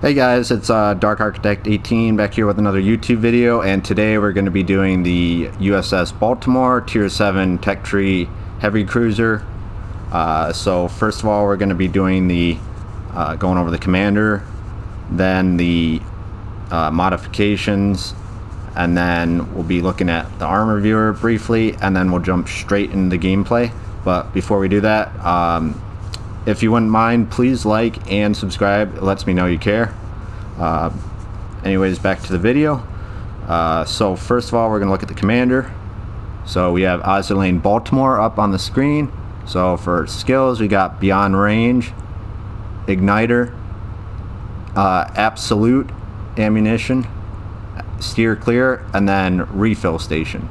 Hey guys, it's Dark Architect 18 back here with another YouTube video, and today we're going to be doing the USS Baltimore Tier 7 Tech Tree Heavy Cruiser. So first of all, we're going to be doing the going over the commander, then the modifications, and then we'll be looking at the armor viewer briefly, and then we'll jump straight into the gameplay. But before we do that, if you wouldn't mind, please like and subscribe. It lets me know you care. Anyways, back to the video. So first of all, we're going to look at the commander. So we have Ozerlane Baltimore up on the screen. So for skills, we got Beyond Range, Igniter, Absolute Ammunition, Steer Clear, and then Refill Station.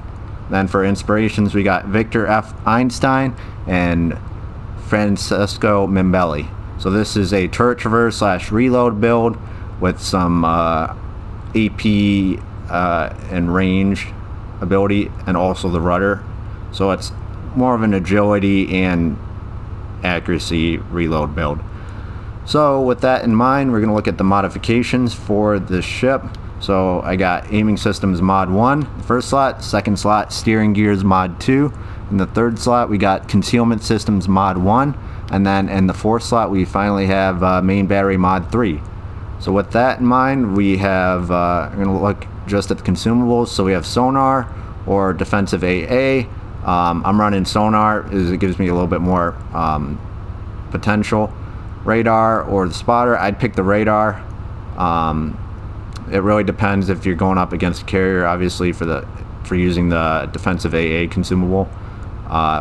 Then for inspirations, we got Victor F. Einstein and Francesco Mimbelli. So this is a turret traverse / reload build with some AP and range ability, and also the rudder. So it's more of an agility and accuracy reload build. So with that in mind, we're going to look at the modifications for this ship. So I got aiming systems mod 1, the first slot. Second slot, steering gears mod 2. In the third slot, we got concealment systems mod 1. And then in the fourth slot, we finally have main battery mod 3. So with that in mind, we have, I'm going to look just at the consumables. So we have sonar or defensive AA. I'm running sonar as it gives me a little bit more potential. Radar or the spotter, I'd pick the radar. It really depends if you're going up against a carrier, obviously, for using the defensive AA consumable.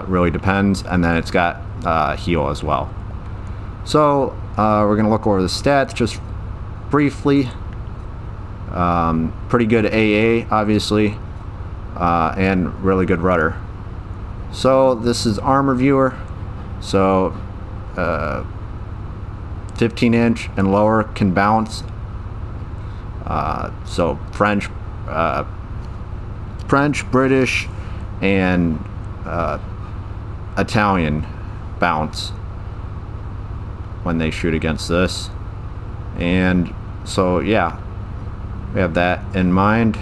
Really depends. And then it's got heal as well. So we're going to look over the stats just briefly. Pretty good AA, obviously, and really good rudder. So this is armor viewer. So 15-inch and lower can bounce. So French, British, and Italian bounce when they shoot against this. And so yeah, we have that in mind.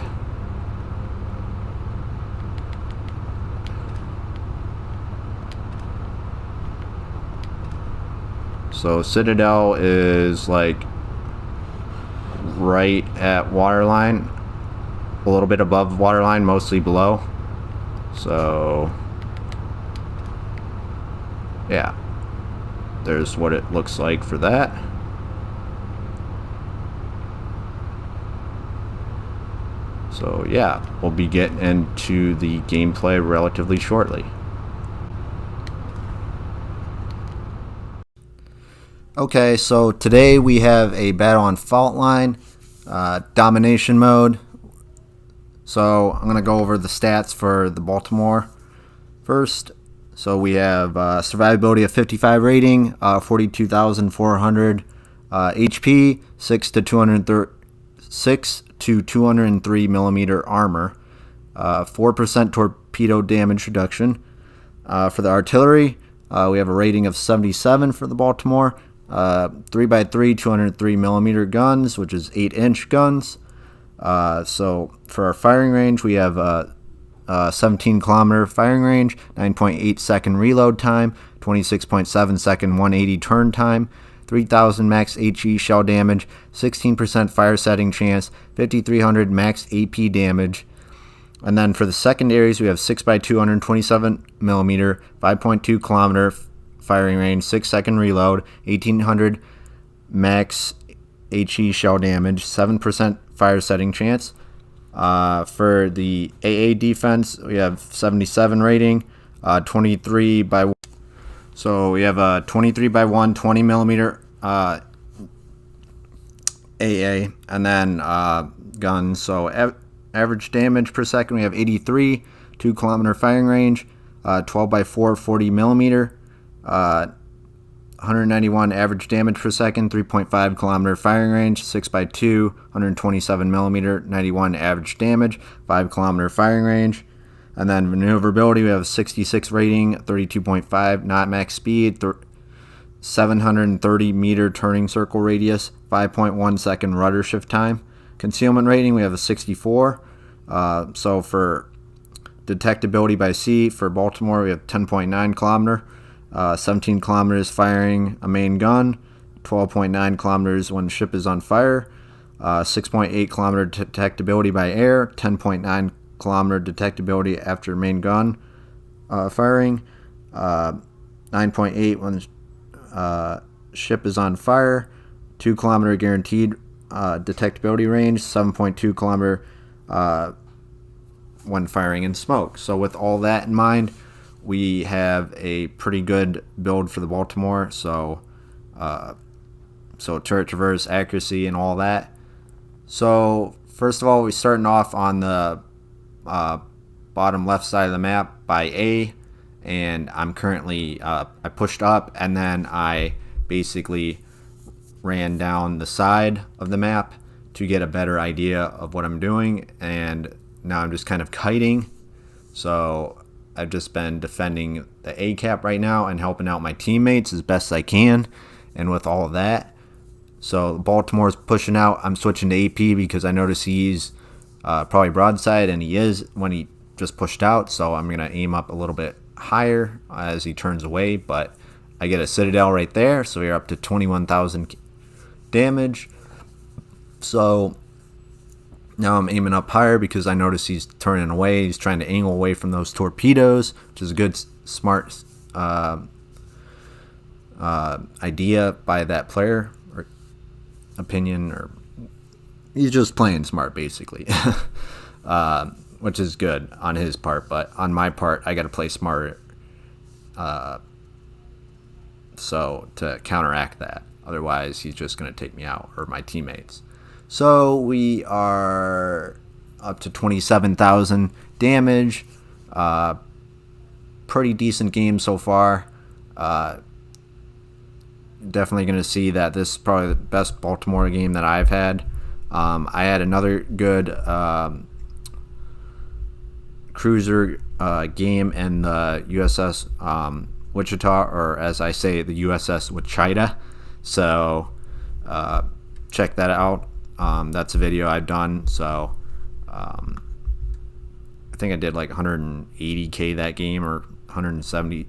So Citadel is like right at waterline, a little bit above waterline, mostly below. So yeah, there's what it looks like for that. So yeah, we'll be getting into the gameplay relatively shortly. Okay, so today we have a battle on fault line, domination mode. So I'm going to go over the stats for the Baltimore first. So we have survivability of 55 rating, 42,400 HP, 6 to 203 millimeter armor, 4% torpedo damage reduction. For the artillery, we have a rating of 77 for the Baltimore. 3x3 203 millimeter guns, which is 8-inch guns. So for our firing range, we have 17 kilometer firing range, 9.8 second reload time, 26.7 second 180 turn time, 3,000 max HE shell damage, 16% fire setting chance, 5,300 max AP damage. And then for the secondaries, we have 6x2 227 millimeter, 5.2 kilometer firing range, 6 second reload, 1,800 max HE shell damage, 7% fire setting chance. For the AA defense, we have 77 rating, 23 by. So we have a 23 by 1 20 millimeter AA, and then guns. So average damage per second, we have 83, 2 kilometer firing range, 12 by 4 40 millimeter. 191 average damage per second, 3.5 kilometer firing range, 6x2, 127 millimeter, 91 average damage, 5 kilometer firing range. And then maneuverability, we have a 66 rating, 32.5 knot max speed, 730 meter turning circle radius, 5.1 second rudder shift time. Concealment rating, we have a 64. So for detectability by sea, for Baltimore, we have 10.9 kilometer, 17 kilometers firing a main gun, 12.9 kilometers when the ship is on fire, 6.8 kilometer detectability by air, 10.9 kilometer detectability after main gun firing, 9.8 when the ship is on fire, 2 kilometer guaranteed detectability range, 7.2 kilometer when firing in smoke. So with all that in mind, we have a pretty good build for the Baltimore. So turret traverse accuracy and all that. So first of all, we're starting off on the bottom left side of the map by A, and I'm currently I pushed up and then I basically ran down the side of the map to get a better idea of what I'm doing, and now I'm just kind of kiting. So I've just been defending the A cap right now and helping out my teammates as best I can, and with all of that. So Baltimore's pushing out. I'm switching to AP because I notice he's probably broadside, and he is when he just pushed out. So I'm going to aim up a little bit higher as he turns away, but I get a Citadel right there, so we're up to 21,000 damage. So now I'm aiming up higher because I notice he's turning away. He's trying to angle away from those torpedoes, which is a good, smart idea by that player, or opinion, or he's just playing smart basically. Which is good on his part, but on my part, I got to play smarter. So to counteract that, otherwise he's just going to take me out, or my teammates. So we are up to 27,000 damage. Pretty decent game so far. Definitely going to see that this is probably the best Baltimore game that I've had. I had another good cruiser game in the USS Wichita, or as I say, the USS Wichita. So check that out. That's a video I've done. So I think I did like 180k that game, or 170,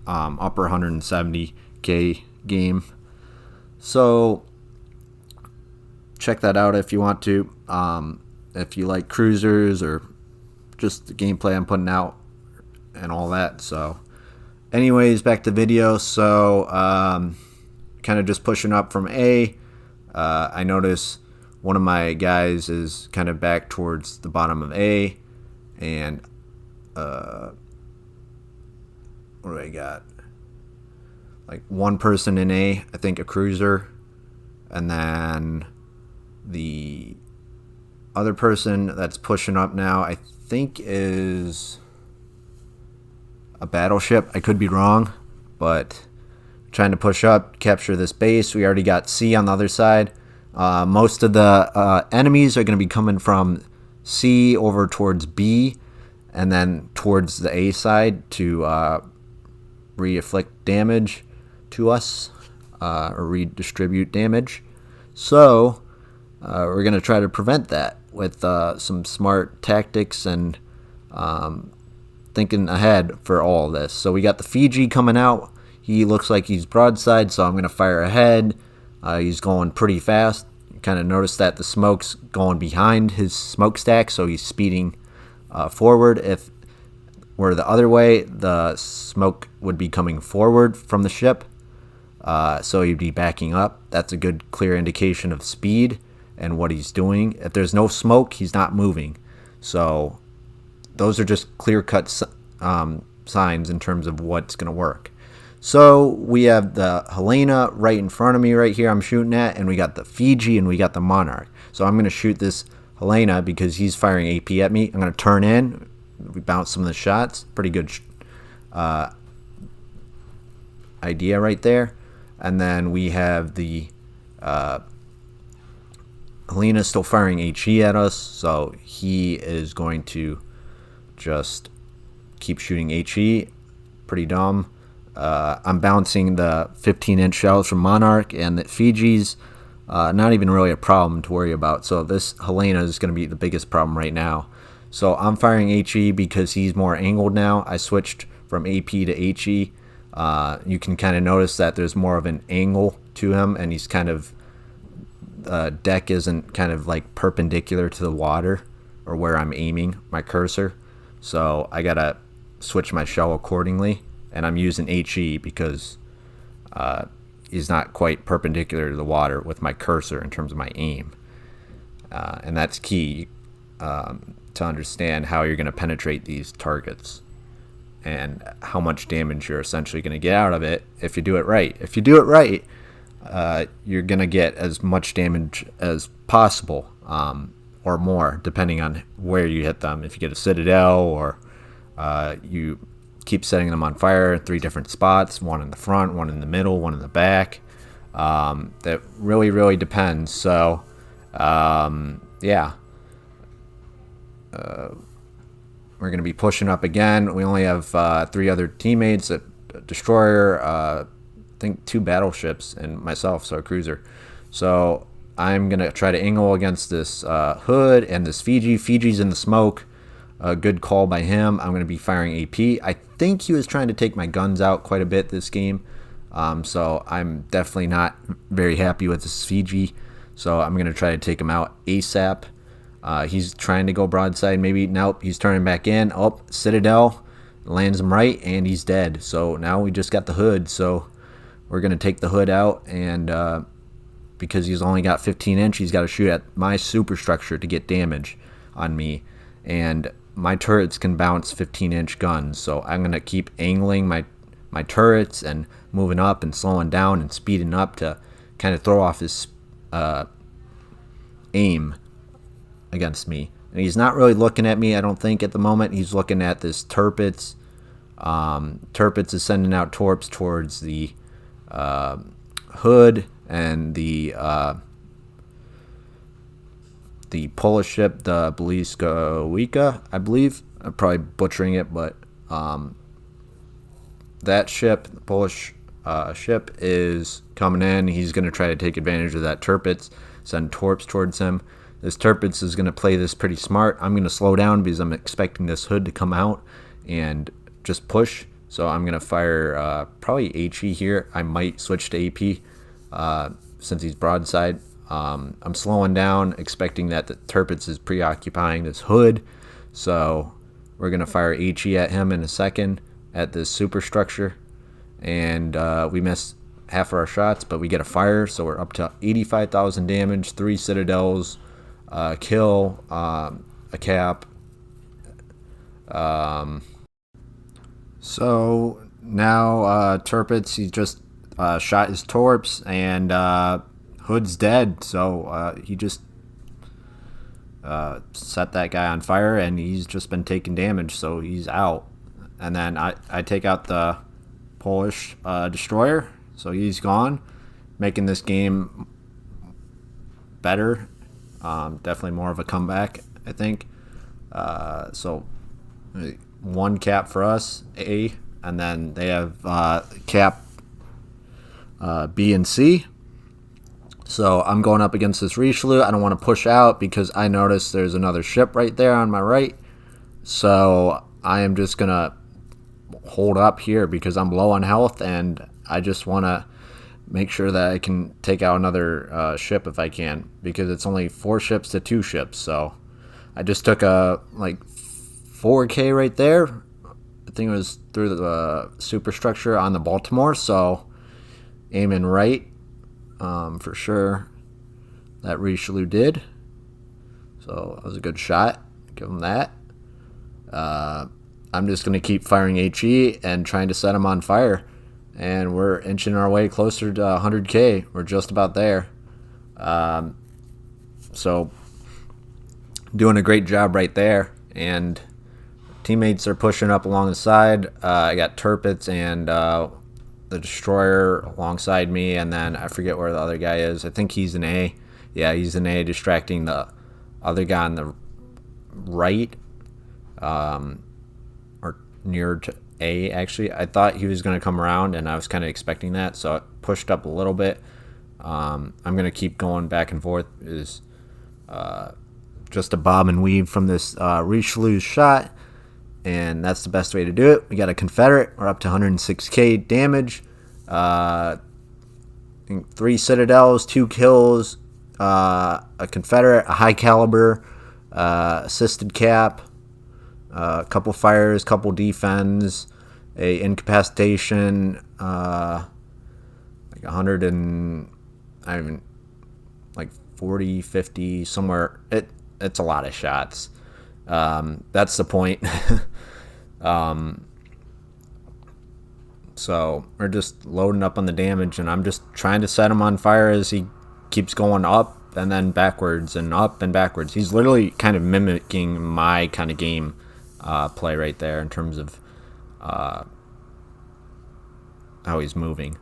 upper 170k game. So check that out if you want to. If you like cruisers or just the gameplay I'm putting out and all that. So anyways, back to video. So kind of just pushing up from A. I notice one of my guys is kind of back towards the bottom of A, and what do I got? Like one person in A, I think a cruiser, and then the other person that's pushing up now, I think is a battleship. I could be wrong, but trying to push up, capture this base. We already got C on the other side. Most of the enemies are going to be coming from C over towards B, and then towards the A side to re-afflict damage to us, or redistribute damage. So we're going to try to prevent that with some smart tactics and thinking ahead for all of this. So we got the Fiji coming out. He looks like he's broadside, so I'm going to fire ahead. He's going pretty fast. You kind of notice that the smoke's going behind his smokestack, so he's speeding forward. If we're the other way, the smoke would be coming forward from the ship, so he'd be backing up. That's a good, clear indication of speed and what he's doing. If there's no smoke, he's not moving. So those are just clear-cut signs in terms of what's going to work. So we have the Helena right in front of me right here I'm shooting at, and we got the Fiji and we got the Monarch. So I'm going to shoot this Helena because he's firing AP at me. I'm going to turn in. We bounce some of the shots. Pretty good idea right there. And then we have the Helena still firing HE at us, so he is going to just keep shooting HE. Pretty dumb. I'm bouncing the 15-inch shells from Monarch, and the Fiji's not even really a problem to worry about. So this Helena is going to be the biggest problem right now. So I'm firing HE because he's more angled now. I switched from AP to HE. You can kind of notice that there's more of an angle to him, and he's kind of deck isn't kind of like perpendicular to the water or where I'm aiming my cursor. So I gotta switch my shell accordingly, and I'm using HE because he's not quite perpendicular to the water with my cursor in terms of my aim, and that's key to understand how you're going to penetrate these targets and how much damage you're essentially going to get out of it if you do it right. If you do it right, you're going to get as much damage as possible, or more, depending on where you hit them. If you get a citadel, or you keep setting them on fire in 3 different spots, one in the front, one in the middle, one in the back. That really depends. So, yeah. We're going to be pushing up again. We only have 3 other teammates, a destroyer, I think 2 battleships, and myself, so a cruiser. So I'm going to try to angle against this Hood and this Fiji. Fiji's in the smoke. A good call by him. I'm going to be firing AP. I think he was trying to take my guns out quite a bit this game. So I'm definitely not very happy with this Fiji. So I'm going to try to take him out ASAP. He's trying to go broadside. Maybe, nope, he's turning back in. Oh, Citadel lands him right, and he's dead. So now we just got the Hood. So we're going to take the Hood out, and because he's only got 15-inch, he's got to shoot at my superstructure to get damage on me. And my turrets can bounce 15-inch guns. So I'm going to keep angling my turrets and moving up and slowing down and speeding up to kind of throw off his aim against me. And he's not really looking at me, I don't think, at the moment. He's looking at this Tirpitz. Tirpitz is sending out torps towards the Hood and the Polish ship, the Bliskowicza, I believe. I'm probably butchering it, but that ship, the Polish ship, is coming in. He's going to try to take advantage of that Tirpitz, send torps towards him. This Tirpitz is going to play this pretty smart. I'm going to slow down because I'm expecting this Hood to come out and just push. So I'm going to fire probably HE here. I might switch to AP since he's broadside. I'm slowing down, expecting that the Tirpitz is preoccupying this Hood. So we're going to fire HE at him in a second at this superstructure. And we missed half of our shots, but we get a fire. So we're up to 85,000 damage, 3 citadels, kill, a cap. So now Tirpitz, he just shot his torps, and Hood's dead. So he just set that guy on fire, and he's just been taking damage, so he's out. And then I take out the Polish destroyer, so he's gone, making this game better. Definitely more of a comeback, I think. So 1 cap for us, A, and then they have cap B and C. So I'm going up against this Richelieu. I don't want to push out because I noticed there's another ship right there on my right. So I am just going to hold up here because I'm low on health, and I just want to make sure that I can take out another ship if I can, because it's only 4 ships to 2 ships. So I just took a like 4K right there. I think it was through the superstructure on the Baltimore. So aiming right for sure. That Richelieu did. So that was a good shot. Give him that. I'm just going to keep firing HE and trying to set him on fire. And we're inching our way closer to 100K. We're just about there. So doing a great job right there. And teammates are pushing up along the side. I got Tirpitz and the destroyer alongside me. And then I forget where the other guy is. I think he's an A. Yeah, he's an A, distracting the other guy on the right. Or near to, A, actually. I thought he was going to come around, and I was kind of expecting that, so it pushed up a little bit. I'm going to keep going back and forth. Is just a bob and weave from this Richelieu shot, and that's the best way to do it. We got a Confederate. We're up to 106k damage. I think 3 citadels, 2 kills, a Confederate, a high caliber, assisted cap, a couple fires, couple defends, a incapacitation, like 100 and I mean, like 40, 50, somewhere. It's a lot of shots. That's the point. So we're just loading up on the damage, and I'm just trying to set him on fire as he keeps going up and then backwards and up and backwards. He's literally kind of mimicking my kind of game play right there in terms of how he's moving.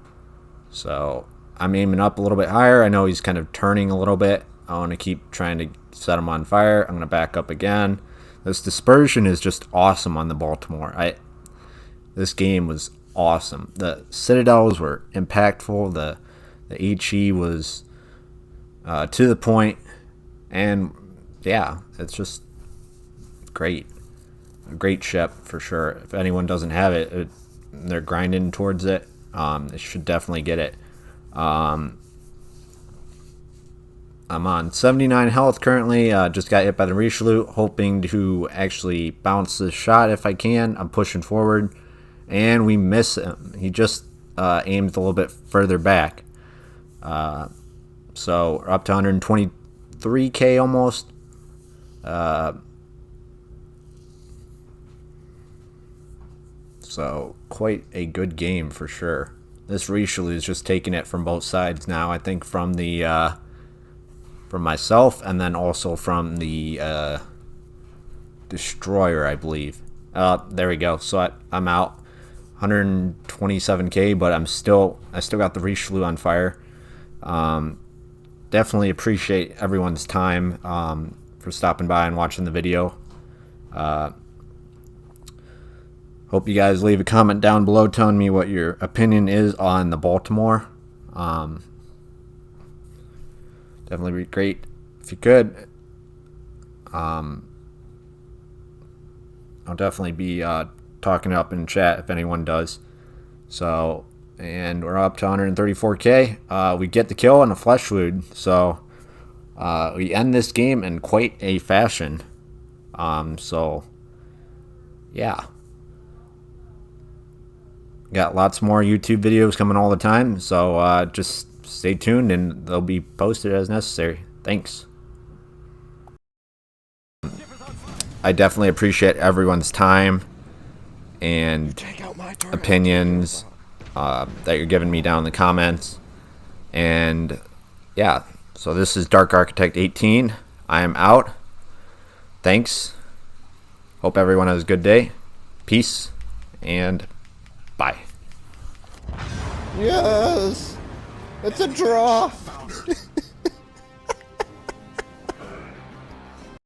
So I'm aiming up a little bit higher. I know he's kind of turning a little bit. I want to keep trying to set him on fire. I'm going to back up again. This dispersion is just awesome on the Baltimore. This game was awesome. The citadels were impactful. The HE was to the point, and yeah, it's just great. A great ship for sure. If anyone doesn't have it, they're grinding towards it. They should definitely get it. I'm on 79 health currently. Just got hit by the Richelieu, hoping to actually bounce this shot if I can. I'm pushing forward, and we miss him. He just aimed a little bit further back. So we're up to 123k almost. So quite a good game for sure. This Richelieu is just taking it from both sides now. I think from the from myself, and then also from the destroyer, I believe. There we go. So I'm out 127k, but I still got the Richelieu on fire. Definitely appreciate everyone's time for stopping by and watching the video. Hope you guys leave a comment down below telling me what your opinion is on the Baltimore. Definitely be great if you could. I'll definitely be talking up in chat if anyone does. So, and we're up to 134k. We get the kill on a flesh wound, so we end this game in quite a fashion. So yeah, got lots more YouTube videos coming all the time, so just stay tuned and they'll be posted as necessary. Thanks. I definitely appreciate everyone's time and opinions that you're giving me down in the comments. And yeah, so this is Dark Architect 18. I am out. Thanks. Hope everyone has a good day. Peace and bye. Yes! It's a draw!